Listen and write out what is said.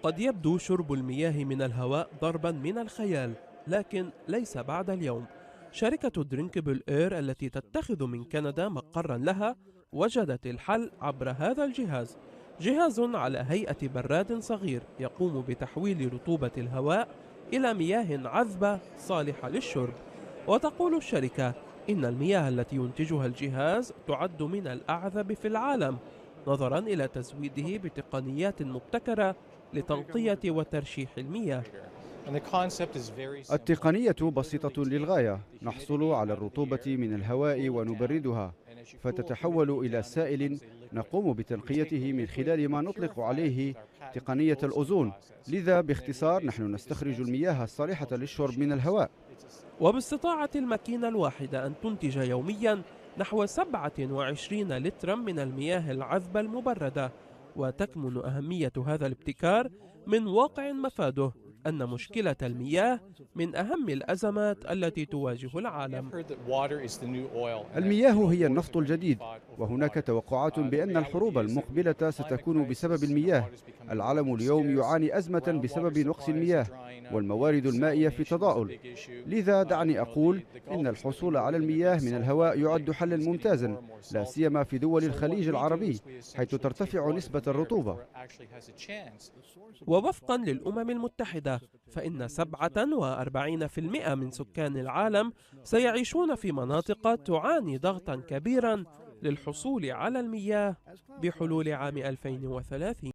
قد يبدو شرب المياه من الهواء ضربا من الخيال، لكن ليس بعد اليوم. شركة درينكبل اير التي تتخذ من كندا مقرا لها وجدت الحل عبر هذا الجهاز. جهاز على هيئة براد صغير يقوم بتحويل رطوبة الهواء إلى مياه عذبة صالحة للشرب. وتقول الشركة إن المياه التي ينتجها الجهاز تعد من الأعذب في العالم، نظرا إلى تزويده بتقنيات مبتكرة لتنقية وترشيح المياه. التقنية بسيطة للغاية، نحصل على الرطوبة من الهواء ونبردها فتتحول إلى سائل نقوم بتنقيته من خلال ما نطلق عليه تقنية الأوزون. لذا باختصار نحن نستخرج المياه الصالحة للشرب من الهواء. وباستطاعة الماكينة الواحدة أن تنتج يوميا نحو 27 لترا من المياه العذبة المبردة. وتكمن أهمية هذا الابتكار من واقع مفاده أن مشكلة المياه من أهم الأزمات التي تواجه العالم. المياه هي النفط الجديد، وهناك توقعات بأن الحروب المقبلة ستكون بسبب المياه. العالم اليوم يعاني أزمة بسبب نقص المياه، والموارد المائية في تضاؤل. لذا دعني أقول إن الحصول على المياه من الهواء يعد حلا ممتازا، لا سيما في دول الخليج العربي حيث ترتفع نسبة الرطوبة. ووفقا للأمم المتحدة فإن 47% من سكان العالم سيعيشون في مناطق تعاني ضغطا كبيرا للحصول على المياه بحلول عام 2030.